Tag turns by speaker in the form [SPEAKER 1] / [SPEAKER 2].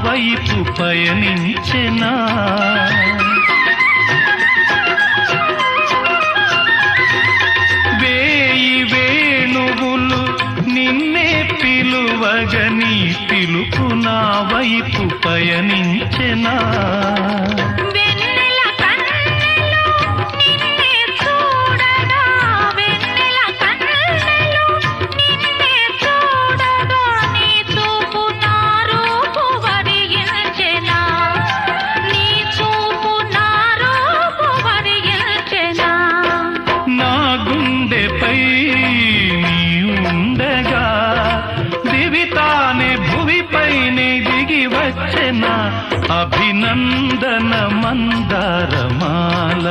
[SPEAKER 1] వైపు పయనించెనా వేయి వేణువులు నిన్నే పిలువగని పిలుపు నా వైపు పయనించెనా అభినందన మందారమాల